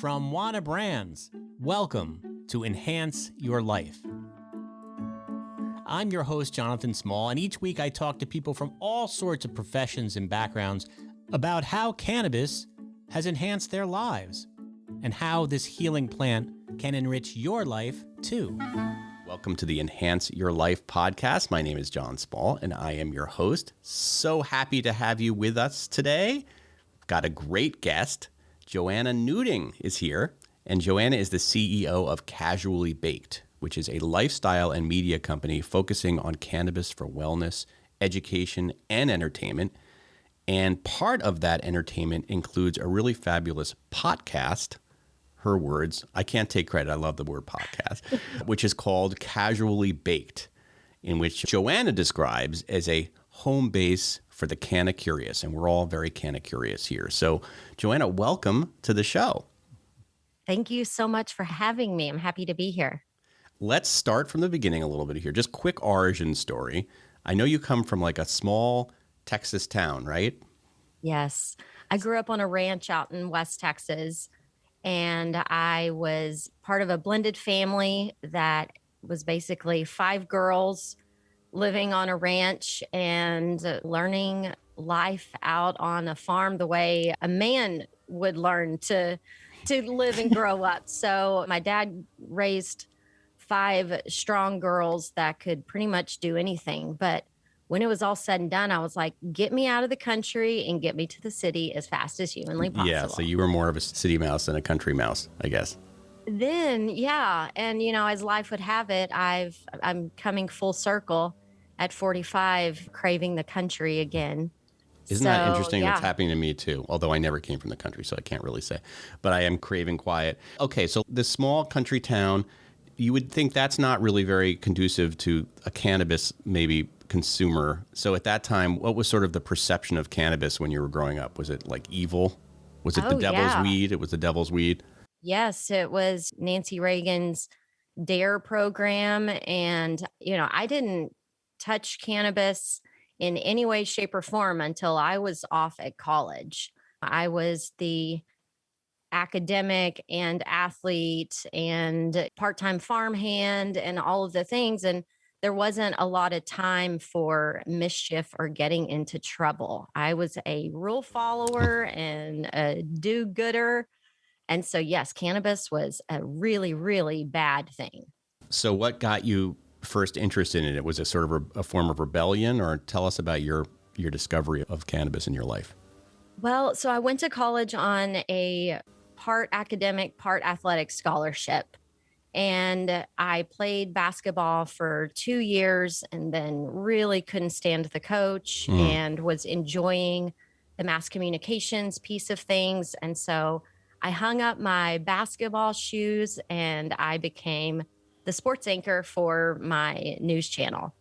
From Joanna Brands, welcome to Enhance Your Life. I'm your host, Jonathan Small, and each week I talk to people from all sorts of professions and backgrounds about how cannabis has enhanced their lives and how this healing plant can enrich your life too. Welcome to the Enhance Your Life podcast. My name is John Small, and I am your host. So happy to have you with us today. Got a great guest. Johanna Nuding is here, and Joanna is the CEO of Casually Baked, which is a lifestyle and media company focusing on cannabis for wellness, education, and entertainment. And part of that entertainment includes a really fabulous podcast, her words, I can't take credit, I love the word podcast, which is called Casually Baked, in which Joanna describes as a home base for the CannaCurious, and we're all very CannaCurious here. So, Joanna, welcome to the show. Thank you so much for having me. I'm happy to be here. Let's start from the beginning a little bit here. Just quick origin story. I know you come from like a small Texas town, right? Yes. I grew up on a ranch out in West Texas, and I was part of a blended family that was basically 5 girls living on a ranch and learning life out on a farm the way a man would learn to live and grow up. So my dad raised 5 strong girls that could pretty much do anything. But when it was all said and done, I was like, get me out of the country and get me to the city as fast as humanly possible. Yeah, so you were more of a city mouse than a country mouse, I guess. Then, yeah. And, as life would have it, I'm coming full circle at 45, craving the country again. Isn't that interesting? Yeah. That's happening to me too, although I never came from the country, so I can't really say. But I am craving quiet. Okay, so this small country town, you would think that's not really very conducive to a cannabis maybe consumer. So at that time, what was sort of the perception of cannabis when you were growing up? Was it like evil? Was it the devil's weed? It was the devil's weed? Yes, it was Nancy Reagan's DARE program. And, I didn't touch cannabis in any way, shape, or form until I was off at college. I was the academic and athlete and part-time farmhand and all of the things. And there wasn't a lot of time for mischief or getting into trouble. I was a rule follower and a do-gooder. And so, yes, cannabis was a really, really bad thing. So what got you first interested in it? Was it sort of a form of rebellion, or tell us about your discovery of cannabis in your life? Well, so I went to college on a part academic, part athletic scholarship. And I played basketball for 2 years and then really couldn't stand the coach and was enjoying the mass communications piece of things. And so I hung up my basketball shoes and I became the sports anchor for my news channel.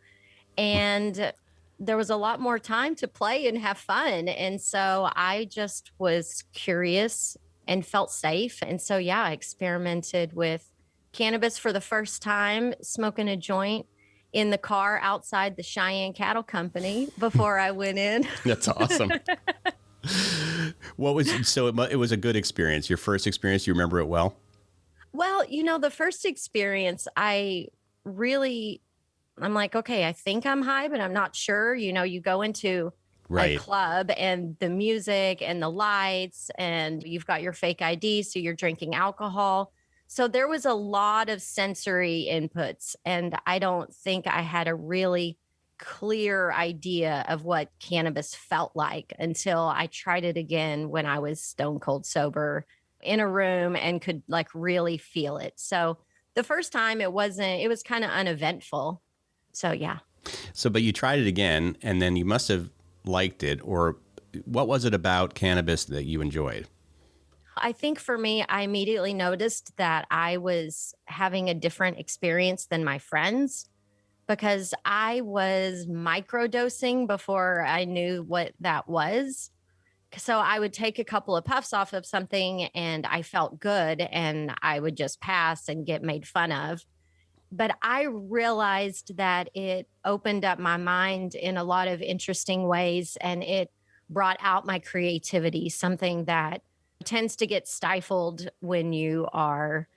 And there was a lot more time to play and have fun. And so I just was curious and felt safe. And so, I experimented with cannabis for the first time, smoking a joint in the car outside the Cheyenne Cattle Company before I went in. That's awesome. It was a good experience. Your first experience, you remember it well? Well, the first experience, I'm like, okay, I think I'm high, but I'm not sure. You go into a club and the music and the lights and you've got your fake ID, so you're drinking alcohol. So there was a lot of sensory inputs, and I don't think I had a really clear idea of what cannabis felt like until I tried it again when I was stone cold sober in a room and could really feel it. So the first time it was kind of uneventful. So, yeah. So, but you tried it again and then you must have liked it, or what was it about cannabis that you enjoyed? I think for me, I immediately noticed that I was having a different experience than my friends because I was microdosing before I knew what that was. So I would take a couple of puffs off of something and I felt good and I would just pass and get made fun of. But I realized that it opened up my mind in a lot of interesting ways and it brought out my creativity, something that tends to get stifled when you are,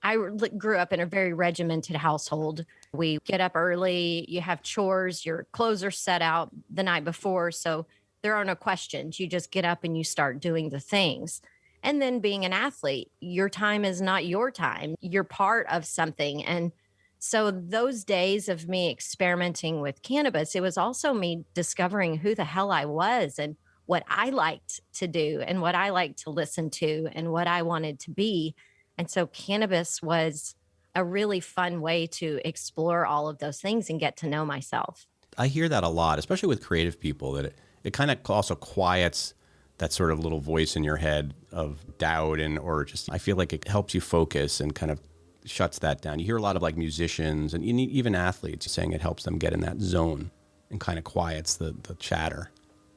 I grew up in a very regimented household. We get up early, you have chores, your clothes are set out the night before. So there are no questions. You just get up and you start doing the things. And then being an athlete, your time is not your time. You're part of something. And so those days of me experimenting with cannabis, it was also me discovering who the hell I was and what I liked to do and what I liked to listen to and what I wanted to be. And so cannabis was a really fun way to explore all of those things and get to know myself. I hear that a lot, especially with creative people, that it kind of also quiets that sort of little voice in your head of doubt or just, I feel like it helps you focus and kind of shuts that down. You hear a lot of like musicians and even athletes saying it helps them get in that zone and kind of quiets the chatter.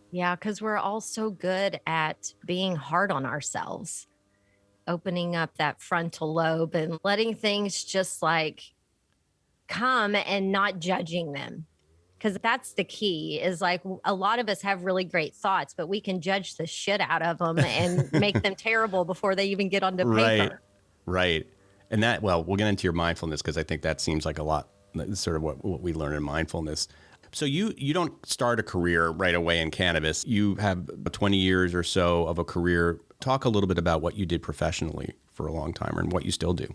Yeah, because we're all so good at being hard on ourselves, opening up that frontal lobe and letting things just like come and not judging them. Because that's the key is like a lot of us have really great thoughts, but we can judge the shit out of them and make them terrible before they even get onto paper. Right. And that, well, we'll get into your mindfulness because I think that seems like a lot, sort of what we learn in mindfulness. So you don't start a career right away in cannabis. You have 20 years or so of a career. Talk a little bit about what you did professionally for a long time and what you still do.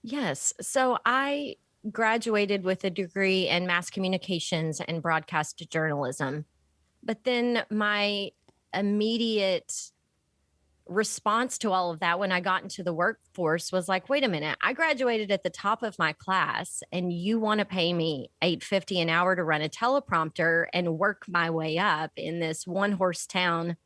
Yes. So I graduated with a degree in mass communications and broadcast journalism. But then my immediate response to all of that when I got into the workforce was like, wait a minute, I graduated at the top of my class and you want to pay me $8.50 an hour to run a teleprompter and work my way up in this one horse town,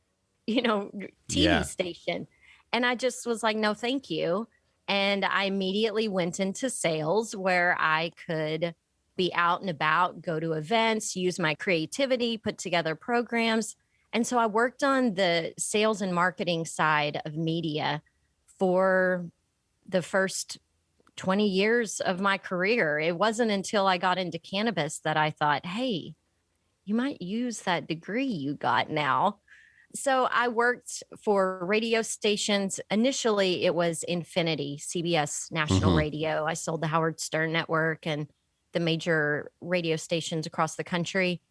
TV station. And I just was like, no, thank you. And I immediately went into sales where I could be out and about, go to events, use my creativity, put together programs. And so I worked on the sales and marketing side of media for the first 20 years of my career. It wasn't until I got into cannabis that I thought, hey, you might use that degree you got now. So I worked for radio stations. Initially, it was Infinity, CBS National Radio. I sold the Howard Stern Network and the major radio stations across the country.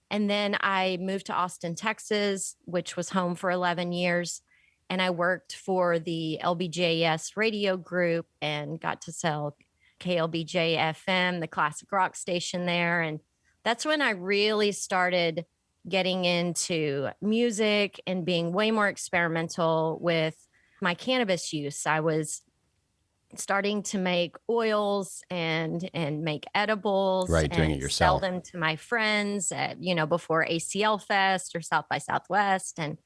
And then I moved to Austin, Texas, which was home for 11 years. And I worked for the LBJS radio group and got to sell KLBJ FM, the classic rock station there. And that's when I really started getting into music and being way more experimental with my cannabis use. I was starting to make oils and make edibles, right, and doing it yourself. Sell them to my friends at, before ACL Fest or South by Southwest, and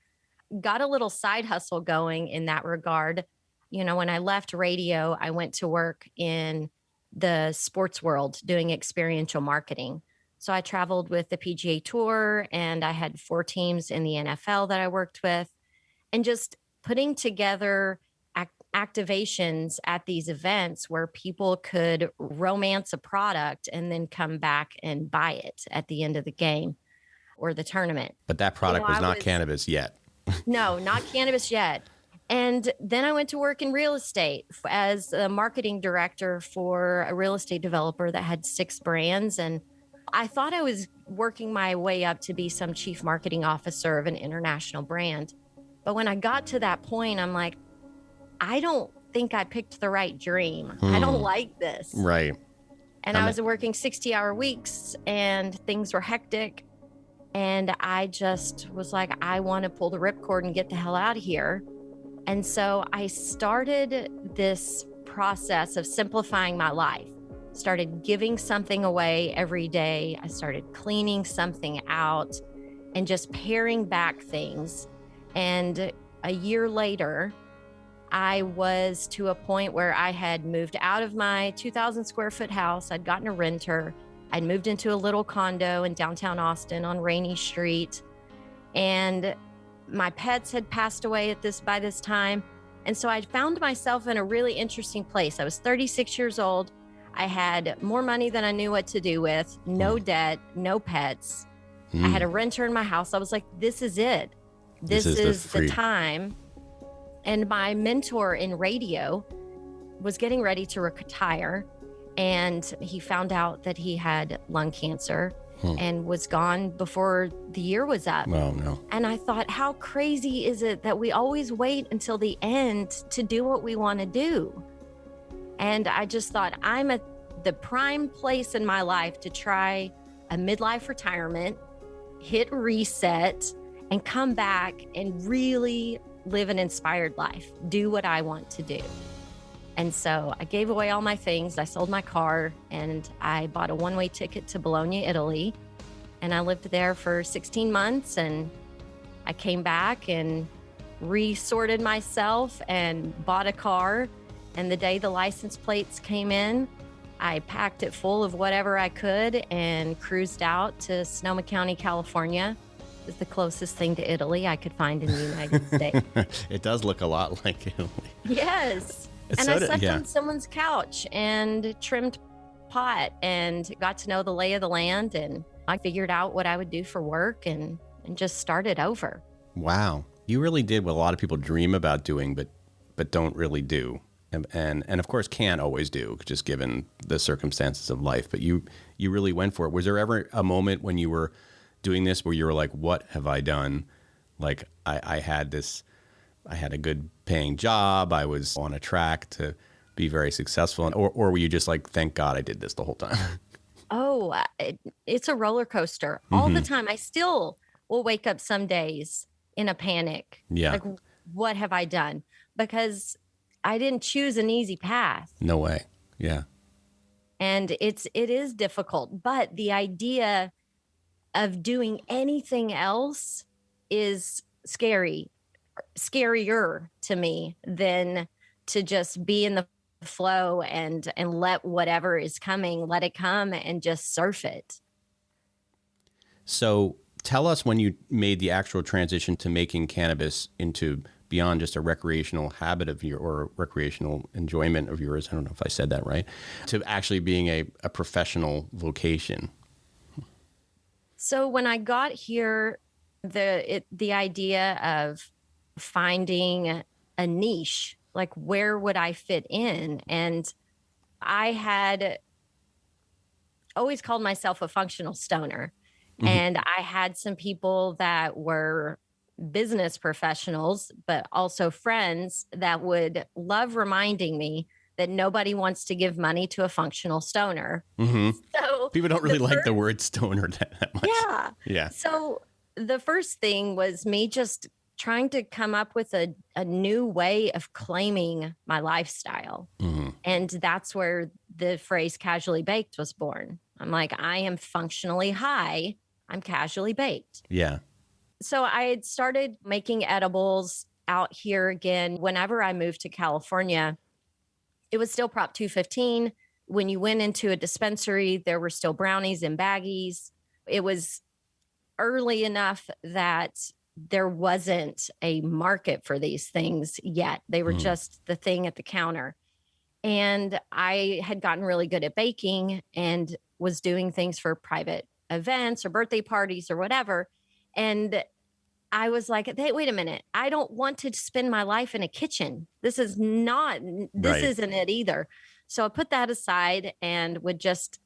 got a little side hustle going in that regard. When I left radio, I went to work in the sports world doing experiential marketing. So I traveled with the PGA Tour and I had 4 teams in the NFL that I worked with, and just putting together activations at these events where people could romance a product and then come back and buy it at the end of the game or the tournament. But that product was not cannabis yet. No, not cannabis yet. And then I went to work in real estate as a marketing director for a real estate developer that had 6 brands. And I thought I was working my way up to be some chief marketing officer of an international brand. But when I got to that point, I'm like, I don't think I picked the right dream. I don't like this. Right. And I was working 60-hour weeks and things were hectic. And I just was like, I want to pull the ripcord and get the hell out of here. And so I started this process of simplifying my life. Started giving something away every day. I started cleaning something out and just paring back things. And a year later, I was to a point where I had moved out of my 2,000 square foot house. I'd gotten a renter. I'd moved into a little condo in downtown Austin on Rainy Street. And my pets had passed away by this time. And so I found myself in a really interesting place. I was 36 years old. I had more money than I knew what to do with, no debt, no pets. I had a renter in my house. I was like, this is it. This is the time And my mentor in radio was getting ready to retire, and he found out that he had lung cancer and was gone before the year was up. Oh, no. And I thought, how crazy is it that we always wait until the end to do what we want to do? And I just thought, I'm at the prime place in my life to try a midlife retirement, hit reset, and come back and really live an inspired life, do what I want to do. And so I gave away all my things. I sold my car and I bought a one-way ticket to Bologna, Italy. And I lived there for 16 months, and I came back and resorted myself and bought a car. And the day the license plates came in, I packed it full of whatever I could and cruised out to Sonoma County, California. It was the closest thing to Italy I could find in the United States. It does look a lot like Italy. Yes. And I slept on someone's couch and trimmed pot and got to know the lay of the land. And I figured out what I would do for work and just started over. Wow. You really did what a lot of people dream about doing, but don't really do. And of course can't always do, just given the circumstances of life. But you really went for it. Was there ever a moment when you were doing this where you were like, what have I done? Like I had a good paying job. I was on a track to be very successful. Or were you just like, thank God I did this the whole time? Oh, it's a roller coaster all the time. I still will wake up some days in a panic. Yeah. Like, what have I done? Because I didn't choose an easy path. No way. Yeah. And it is difficult, but the idea of doing anything else is scarier to me than to just be in the flow and let whatever is coming, let it come and just surf it. So tell us when you made the actual transition to making cannabis into beyond just a recreational habit of your or recreational enjoyment of yours. I don't know if I said that right, to actually being a professional vocation. So when I got here, the idea of finding a niche, like where would I fit in? And I had always called myself a functional stoner. And I had some people that were business professionals, but also friends that would love reminding me that nobody wants to give money to a functional stoner. So people don't really like the word stoner that much. Yeah. Yeah. So the first thing was me just trying to come up with a new way of claiming my lifestyle. And that's where the phrase casually baked was born. I'm like, I am functionally high. I'm casually baked. Yeah. So I had started making edibles out here again. Whenever I moved to California, it was still Prop 215. When you went into a dispensary, there were still brownies in baggies. It was early enough that there wasn't a market for these things yet. They were just the thing at the counter. And I had gotten really good at baking and was doing things for private events or birthday parties or whatever. And I was like, hey, wait a minute. I don't want to spend my life in a kitchen. This isn't it either. So I put that aside and would just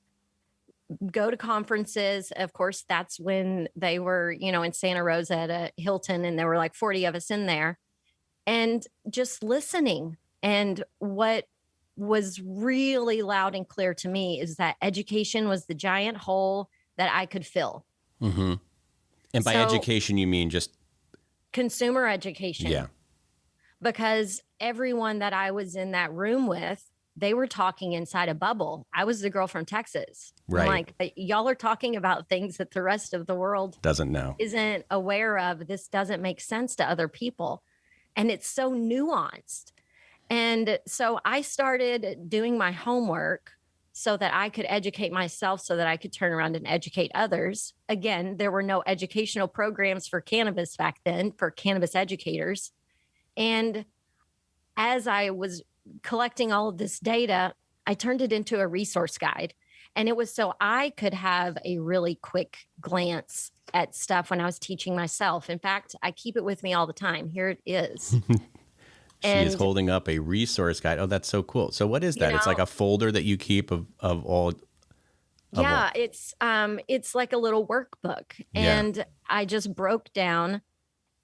go to conferences. Of course, that's when they were, in Santa Rosa at a Hilton, and there were like 40 of us in there, and just listening. And what was really loud and clear to me is that education was the giant hole that I could fill. And by education, you mean just consumer education. Yeah. Because everyone that I was in that room with, they were talking inside a bubble. I was the girl from Texas. Right. I'm like, but y'all are talking about things that the rest of the world doesn't know, isn't aware of. This doesn't make sense to other people. And it's so nuanced. And so I started doing my homework so that I could educate myself, so that I could turn around and educate others. Again, there were no educational programs for cannabis back then, for cannabis educators. And as I was collecting all of this data, I turned it into a resource guide. And it was so I could have a really quick glance at stuff when I was teaching myself. In fact, I keep it with me all the time. Here it is. She is And, holding up a resource guide. Oh, that's so cool. So what is that? It's like a folder that you keep of all. yeah, it's like a little workbook. Yeah. And I just broke down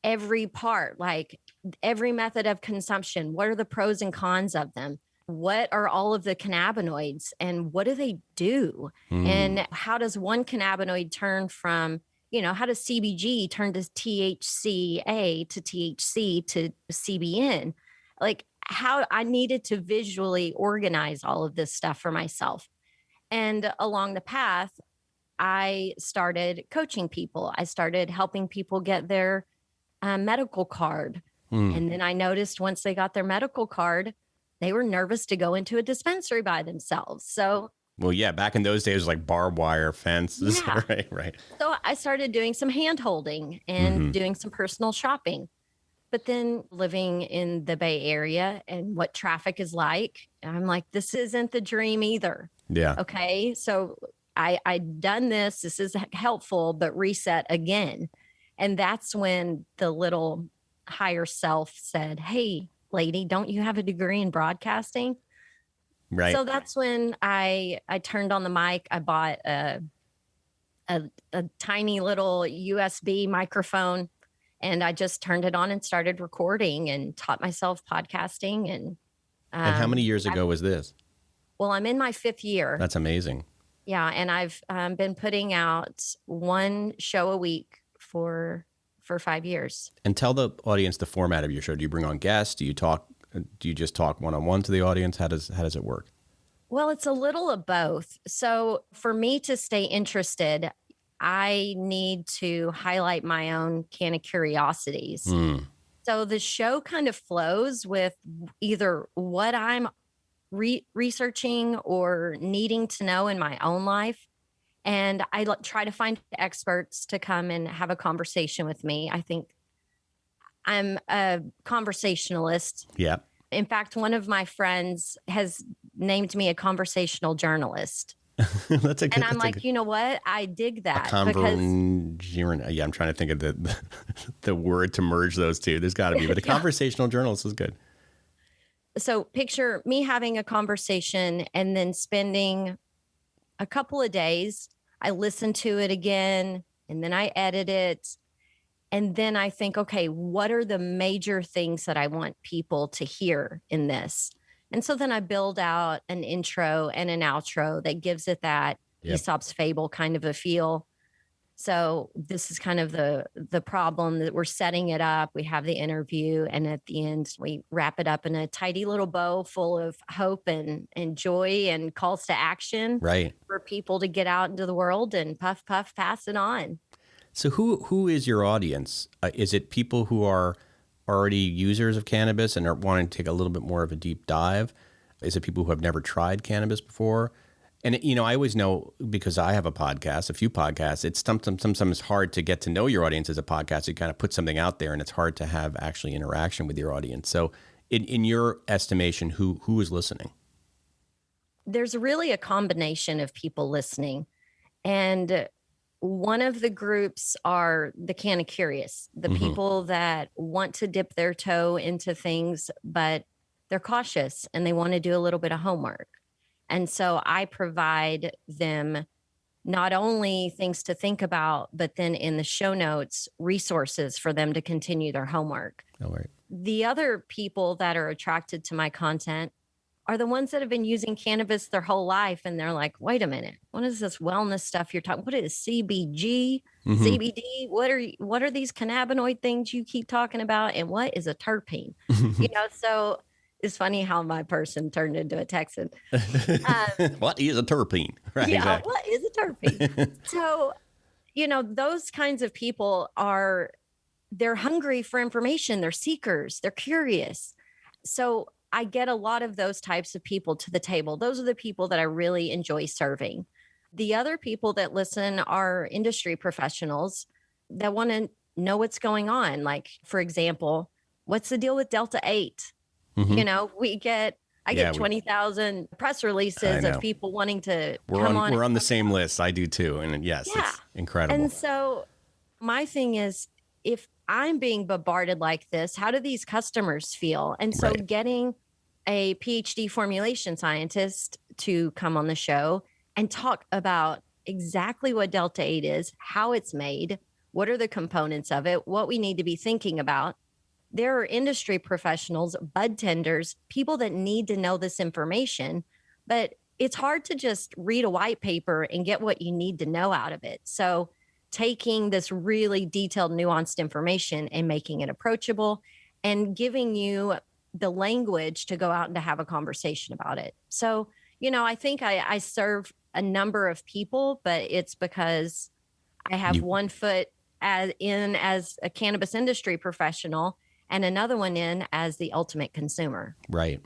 every part, like every method of consumption. What are the pros and cons of them? What are all of the cannabinoids and what do they do? And how does one cannabinoid turn from, how does CBG turn to THCA to THC to CBN? Like how I needed to visually organize all of this stuff for myself. And along the path, I started coaching people. I started helping people get their medical card. And then I noticed once they got their medical card, they were nervous to go into a dispensary by themselves. So, Well, yeah, back in those days, it was like barbed wire fences. Yeah. Right. so I started doing some hand holding and doing some personal shopping. But then living in the Bay Area and what traffic is like, I'm like, this isn't the dream either. Yeah. Okay. So I'd done this. This is helpful, but reset again. And that's when the little higher self said, hey, lady, don't you have a degree in broadcasting? Right. So that's when I turned on the mic. I bought a tiny little USB microphone and I just turned it on and started recording and taught myself podcasting. And how many years ago was this? Well, I'm in my 5th year. That's amazing. Yeah. And I've been putting out one show a week for 5 years. And tell the audience the format of your show. Do you bring on guests? Do you talk? Do you just talk one-on-one to the audience? How does it work? Well, it's a little of both. So for me to stay interested, I need to highlight my own CannaCuriosities. So the show kind of flows with either what I'm researching or needing to know in my own life. And I try to find experts to come and have a conversation with me. I think I'm a conversationalist. Yeah. In fact, one of my friends has named me a conversational journalist. That's a good. And I'm like, you know what? I dig that. Yeah, I'm trying to think of the word to merge those two. There's got to be, but a conversational journalist is good. So picture me having a conversation and then spending a couple of days. I listen to it again and then I edit it. And then I think, okay, what are the major things that I want people to hear in this? And so then I build out an intro and an outro that gives it that Aesop's fable kind of a feel. So this is kind of the problem that we're setting it up. We have the interview and at the end we wrap it up in a tidy little bow full of hope and joy and calls to action for people to get out into the world and puff, pass it on. So who is your audience? Is it people who are already users of cannabis and are wanting to take a little bit more of a deep dive? Is it people who have never tried cannabis before? And, I always know because I have a few podcasts, it's sometimes hard to get to know your audience as a podcast. You kind of put something out there and it's hard to have actually interaction with your audience. So in your estimation, who is listening? There's really a combination of people listening. And one of the groups are the CannaCurious, the people that want to dip their toe into things, but they're cautious and they want to do a little bit of homework. And so I provide them not only things to think about, but then in the show notes, resources for them to continue their homework. Oh, right. The other people that are attracted to my content are the ones that have been using cannabis their whole life. And they're like, wait a minute, what is this wellness stuff you're talking? What is CBG, CBD? What are these cannabinoid things you keep talking about? And what is a terpene? So it's funny how my person turned into a Texan. What is a terpene? Right. Yeah, Exactly. what is a terpene? So, those kinds of people they're hungry for information. They're seekers. They're curious. So I get a lot of those types of people to the table. Those are the people that I really enjoy serving. The other people that listen are industry professionals that want to know what's going on. Like, for example, what's the deal with Delta 8? I get 20,000 press releases of people wanting to come on. We're on the same list. I do too. And yes, it's incredible. And so my thing is, if I'm being bombarded like this. How do these customers feel? And so Right. getting a PhD formulation scientist to come on the show and talk about exactly what Delta 8 is, how it's made, what are the components of it, what we need to be thinking about. There are industry professionals, bud tenders, people that need to know this information, but it's hard to just read a white paper and get what you need to know out of it. So taking this really detailed, nuanced information and making it approachable and giving you the language to go out and to have a conversation about it. So, I think I serve a number of people, but it's because I have one foot as a cannabis industry professional and another one in as the ultimate consumer. Right.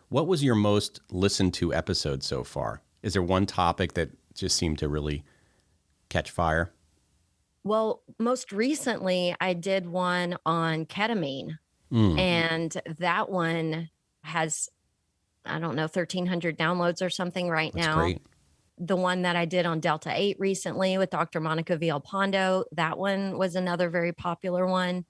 What was your most listened to episode so far? Is there one topic that just seemed to really catch fire? Well, most recently, I did one on ketamine, and that one has, I don't know, 1,300 downloads or something right That's now. great. The one that I did on Delta 8 recently with Dr. Monica Villalpando, that one was another very popular one.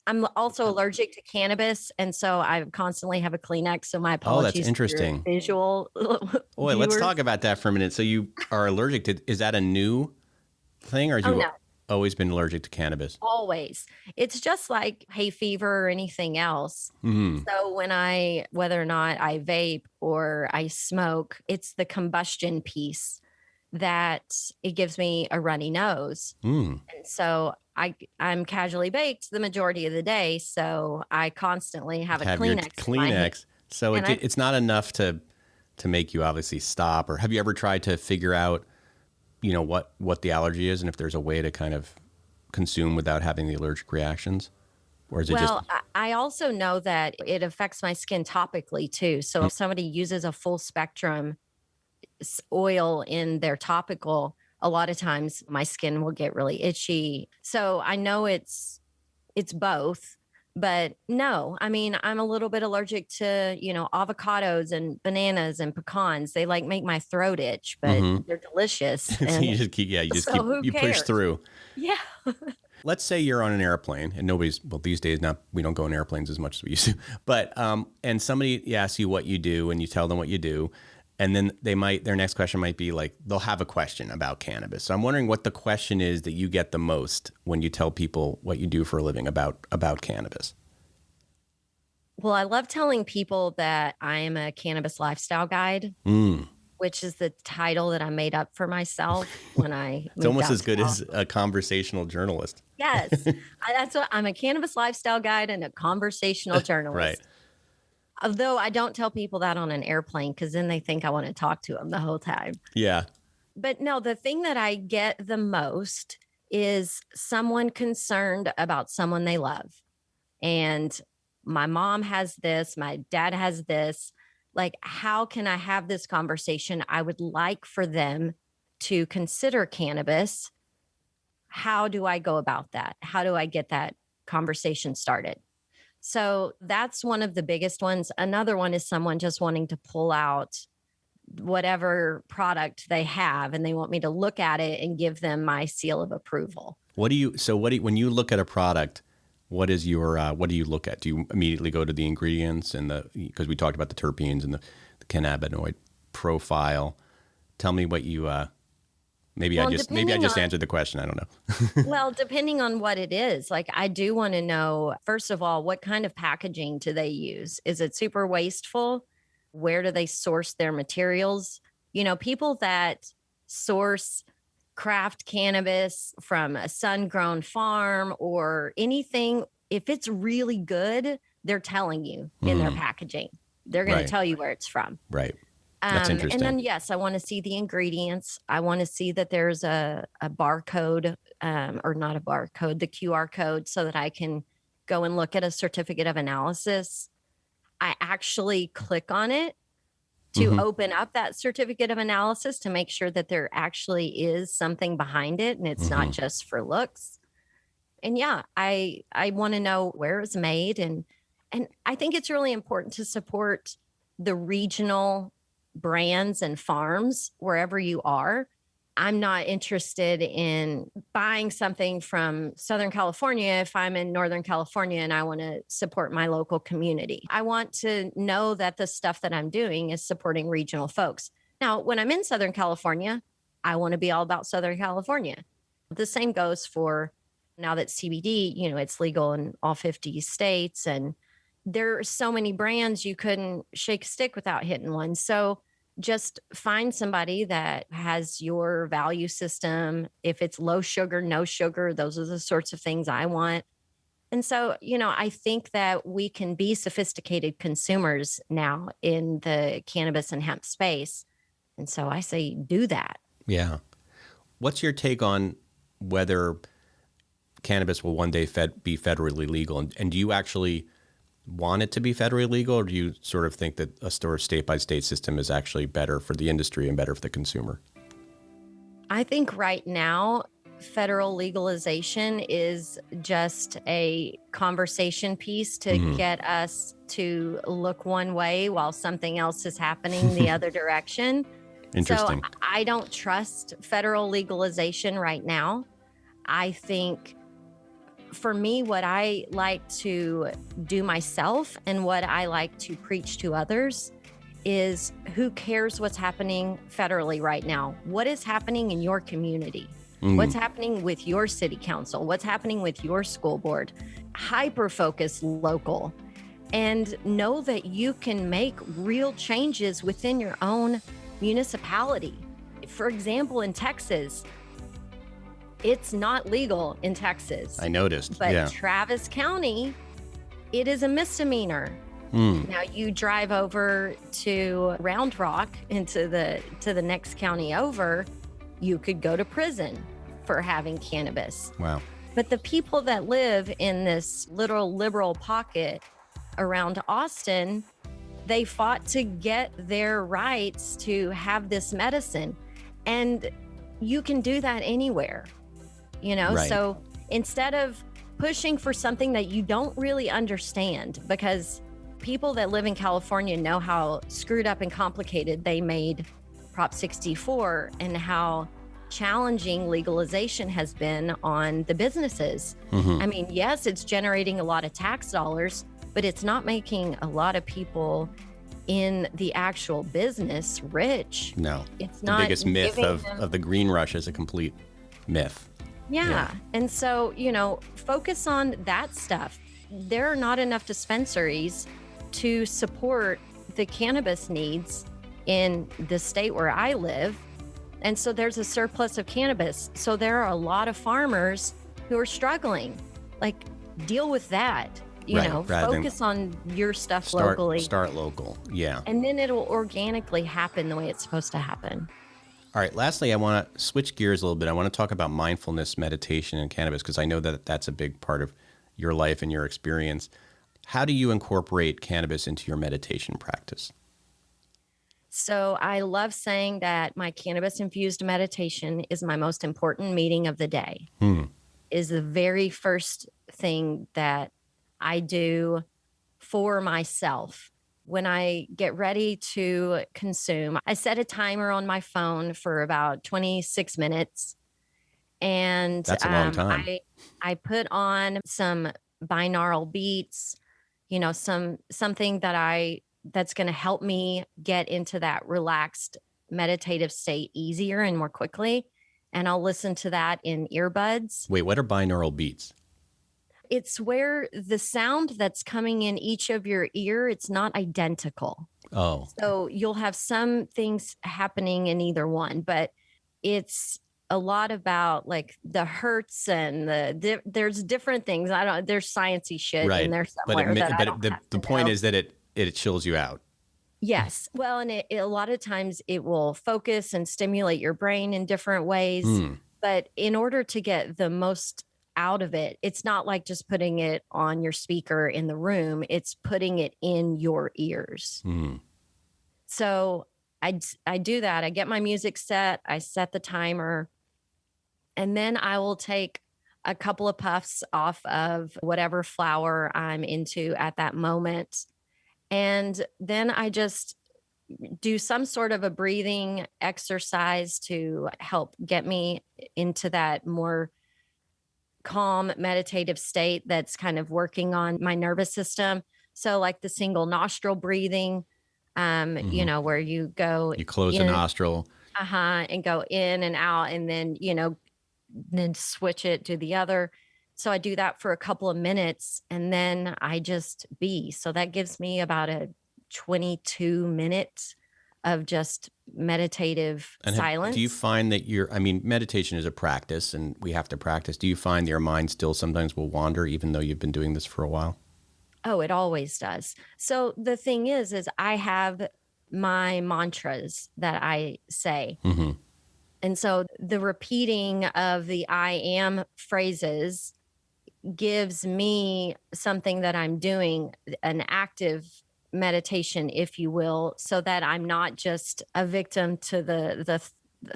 I'm also allergic to cannabis, and so I constantly have a Kleenex. So my Oh, that's apologies to your interesting. visual Boy, let's viewers. talk about that for a minute. So you are allergic to, is that a new thing, or have Oh, you no. always been allergic to cannabis? Always. It's just like hay fever or anything else. So whether or not I vape or I smoke, it's the combustion piece that it gives me a runny nose. And so I'm casually baked the majority of the day. So I constantly have a Have your Kleenex. in my hand. Kleenex. So And it's not enough to make you obviously stop. Or have you ever tried to figure out, what the allergy is and if there's a way to kind of consume without having the allergic reactions? Or is it Well, just I also know that it affects my skin topically too. So if somebody uses a full spectrum oil in their topical, a lot of times my skin will get really itchy. So I know it's both, but no, I mean, I'm a little bit allergic to, avocados and bananas and pecans. They make my throat itch, but they're delicious. so And you just keep so who you push cares? through? Yeah. Let's say you're on an airplane and these days now we don't go on airplanes as much as we used to, but and somebody asks you what you do and you tell them what you do, and then their next question might be like, they'll have a question about cannabis. So I'm wondering what the question is that you get the most when you tell people what you do for a living about cannabis. Well, I love telling people that I am a cannabis lifestyle guide, which is the title that I made up for myself when I It's almost as good as a conversational journalist. Yes. That's what I'm, a cannabis lifestyle guide and a conversational journalist. Right. Although I don't tell people that on an airplane because then they think I want to talk to them the whole time. Yeah. But no, the thing that I get the most is someone concerned about someone they love. And my mom has this, my dad has this. Like, how can I have this conversation? I would like for them to consider cannabis. How do I go about that? How do I get that conversation started? So that's one of the biggest ones. Another one is someone just wanting to pull out whatever product they have and they want me to look at it and give them my seal of approval. When you look at a product, what do you look at? Do you immediately go to the ingredients because we talked about the terpenes and the cannabinoid profile? Tell me what you, maybe I just answered the question. I don't know. Well, depending on what it is, like I do want to know, first of all, what kind of packaging do they use? Is it super wasteful? Where do they source their materials? People that source craft cannabis from a sun-grown farm or anything, if it's really good, they're telling you in their packaging. They're going to tell you where it's from. Right. That's interesting. And then, yes, I want to see the ingredients. I want to see that there's a barcode or not a barcode, the QR code, so that I can go and look at a certificate of analysis. I actually click on it to open up that certificate of analysis to make sure that there actually is something behind it and it's not just for looks. And yeah, I want to know where it's made. And I think it's really important to support the regional brands and farms wherever you are. I'm not interested in buying something from Southern California if I'm in Northern California and I want to support my local community. I want to know that the stuff that I'm doing is supporting regional folks. Now, when I'm in Southern California, I want to be all about Southern California. The same goes for now that CBD, it's legal in all 50 states, and there are so many brands you couldn't shake a stick without hitting one. So just find somebody that has your value system. If it's low sugar, no sugar, those are the sorts of things I want. And so, I think that we can be sophisticated consumers now in the cannabis and hemp space. And so I say do that. Yeah. What's your take on whether cannabis will one day be federally legal? And do you actually want it to be federally legal, or do you sort of think that a state by state system is actually better for the industry and better for the consumer? I think right now, federal legalization is just a conversation piece to get us to look one way while something else is happening the other direction. Interesting. So I don't trust federal legalization right now. I think for me, what I like to do myself and what I like to preach to others is who cares what's happening federally right now? What is happening in your community? What's happening with your city council? What's happening with your school board? Hyper-focus local and know that you can make real changes within your own municipality. For example, in Texas, it's not legal in Texas. I noticed. But Travis County, it is a misdemeanor. Now you drive over to Round Rock into the next county over, you could go to prison for having cannabis. Wow. But the people that live in this little liberal pocket around Austin, they fought to get their rights to have this medicine. And you can do that anywhere. Right. So instead of pushing for something that you don't really understand, because people that live in California know how screwed up and complicated they made Prop 64 and how challenging legalization has been on the businesses. I mean, yes, it's generating a lot of tax dollars, but it's not making a lot of people in the actual business rich. No. It's the not biggest myth giving of the green rush is a complete myth. Yeah. And so, focus on that stuff. There are not enough dispensaries to support the cannabis needs in the state where I live. And so there's a surplus of cannabis. So there are a lot of farmers who are struggling. Like, deal with that. Focus on your stuff locally. Start local. Yeah. And then it'll organically happen the way it's supposed to happen. All right. Lastly, I want to switch gears a little bit. I want to talk about mindfulness, meditation, and cannabis, because I know that that's a big part of your life and your experience. How do you incorporate cannabis into your meditation practice? So I love saying that my cannabis-infused meditation is my most important meeting of the day. Is the very first thing that I do for myself. When I get ready to consume, I set a timer on my phone for about 26 minutes. And that's a long time. I put on some binaural beats, something that's going to help me get into that relaxed meditative state easier and more quickly. And I'll listen to that in earbuds. Wait, what are binaural beats? It's where the sound that's coming in each of your ear, it's not identical. Oh. So you'll have some things happening in either one, but it's a lot about like the hertz and there's different things. There's sciencey shit in there somewhere. But the point is that it chills you out. Yes. Well, and a lot of times it will focus and stimulate your brain in different ways. But in order to get the most out of it, it's not like just putting it on your speaker in the room. It's putting it in your ears. So I do that. I get my music set. I set the timer. And then I will take a couple of puffs off of whatever flower I'm into at that moment. And then I just do some sort of a breathing exercise to help get me into that more calm meditative state that's kind of working on my nervous system. So like the single nostril breathing, where you go, You close a nostril. And go in and out, and then, then switch it to the other. So I do that for a couple of minutes, and then I just be. So that gives me about a 22 minutes of just meditative silence. Do you find that meditation is a practice and we have to practice. Do you find your mind still sometimes will wander even though you've been doing this for a while? Oh, it always does. So the thing is I have my mantras that I say. Mm-hmm. And so the repeating of the I am phrases gives me something that I'm doing, an active meditation, if you will, so that I'm not just a victim to the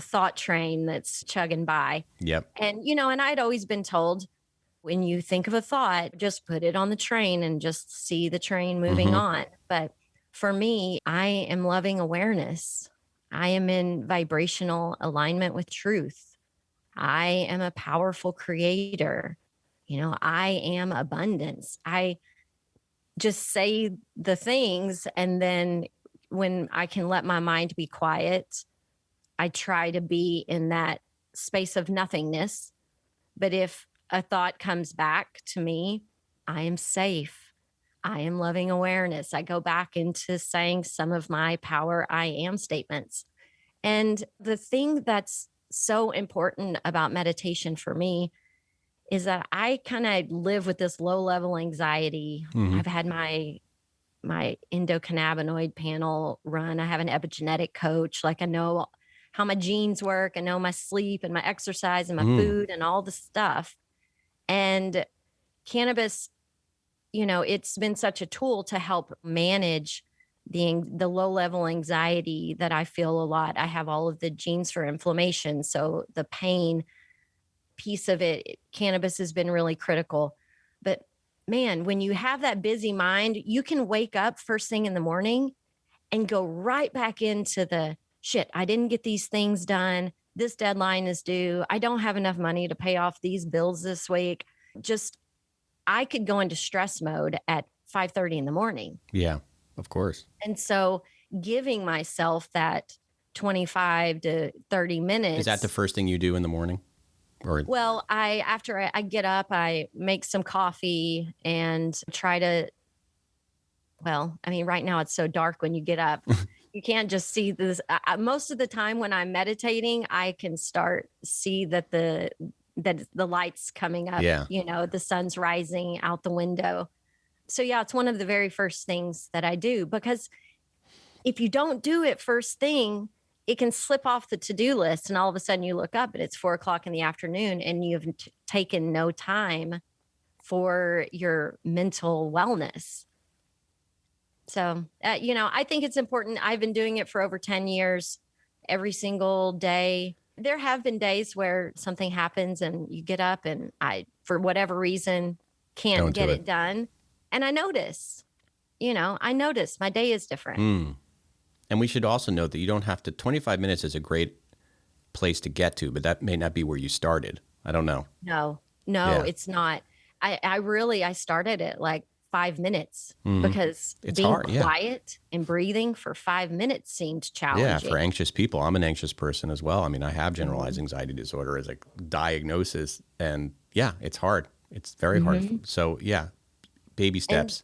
thought train that's chugging by. Yep. And, and I'd always been told, when you think of a thought, just put it on the train and just see the train moving on. But for me, I am loving awareness. I am in vibrational alignment with truth. I am a powerful creator. I am abundance. I just say the things, and then when I can let my mind be quiet, I try to be in that space of nothingness. But if a thought comes back to me, I am safe. I am loving awareness. I go back into saying some of my power I am statements. And the thing that's so important about meditation for me is that I kind of live with this low level anxiety. I've had my endocannabinoid panel run. I have an epigenetic coach. Like, I know how my genes work. I know my sleep and my exercise and my food and all the stuff. And cannabis, it's been such a tool to help manage the low level anxiety that I feel a lot. I have all of the genes for inflammation. So the pain piece of it, cannabis has been really critical. But man, when you have that busy mind, you can wake up first thing in the morning and go right back into the shit. I didn't get these things done. This deadline is due. I don't have enough money to pay off these bills this week. I could go into stress mode at 5:30 in the morning. Yeah, of course. And so giving myself that 25 to 30 minutes. Is that the first thing you do in the morning? Well, after I get up, I make some coffee and try to, right now it's so dark when you get up. You can't just see this. Most of the time when I'm meditating, I can see that the light's coming up, the sun's rising out the window. So yeah, it's one of the very first things that I do, because if you don't do it first thing, it can slip off the to-do list, and all of a sudden you look up and it's 4:00 in the afternoon and you've taken no time for your mental wellness. So, I think it's important. I've been doing it for over 10 years, every single day. There have been days where something happens and you get up and I, for whatever reason, can't get it done. And I notice my day is different. And we should also note that you don't have to, 25 minutes is a great place to get to, but that may not be where you started. I don't know. No, It's not. I started at like 5 minutes because it's being hard, quiet and breathing for 5 minutes seemed challenging. Yeah, for anxious people. I'm an anxious person as well. I mean, I have generalized anxiety disorder as a diagnosis, and yeah, it's hard. It's very hard. So yeah, baby steps.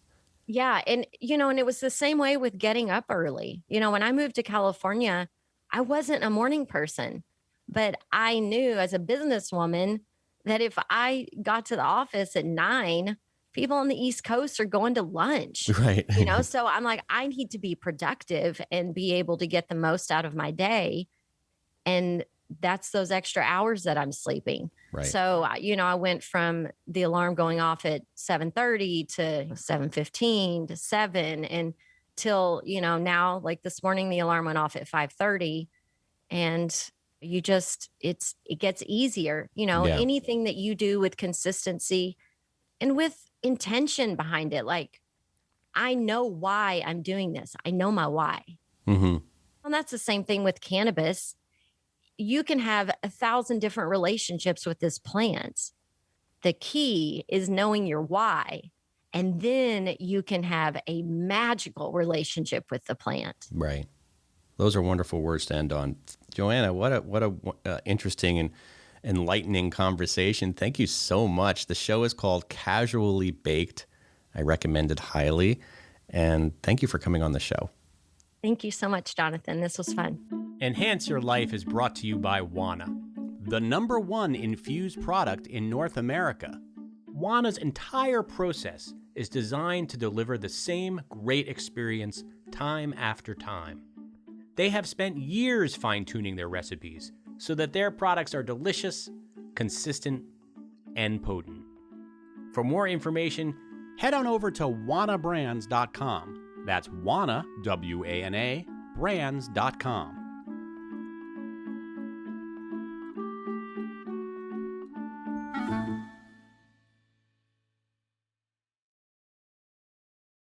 And it was the same way with getting up early. When I moved to California, I wasn't a morning person, but I knew as a businesswoman that if I got to the office at 9, people on the East Coast are going to lunch. Right. So I'm like, I need to be productive and be able to get the most out of my day. And that's those extra hours that I'm sleeping. Right. So, I went from the alarm going off at 7:30 to 7:15 to 7 and till, now, like this morning, the alarm went off at 5:30, and it gets easier. Anything that you do with consistency and with intention behind it. Like, I know why I'm doing this. I know my why. And that's the same thing with cannabis. You can have 1,000 different relationships with this plant. The key is knowing your why, and then you can have a magical relationship with the plant. Right. Those are wonderful words to end on. Joanna, what a interesting and enlightening conversation. Thank you so much. The show is called Casually Baked. I recommend it highly. And thank you for coming on the show. Thank you so much, Jonathan. This was fun. Enhance Your Life is brought to you by Joanna, the #1 infused product in North America. Juana's entire process is designed to deliver the same great experience time after time. They have spent years fine-tuning their recipes so that their products are delicious, consistent, and potent. For more information, head on over to WanaBrands.com. That's Wana, W-A-N-A, brands.com.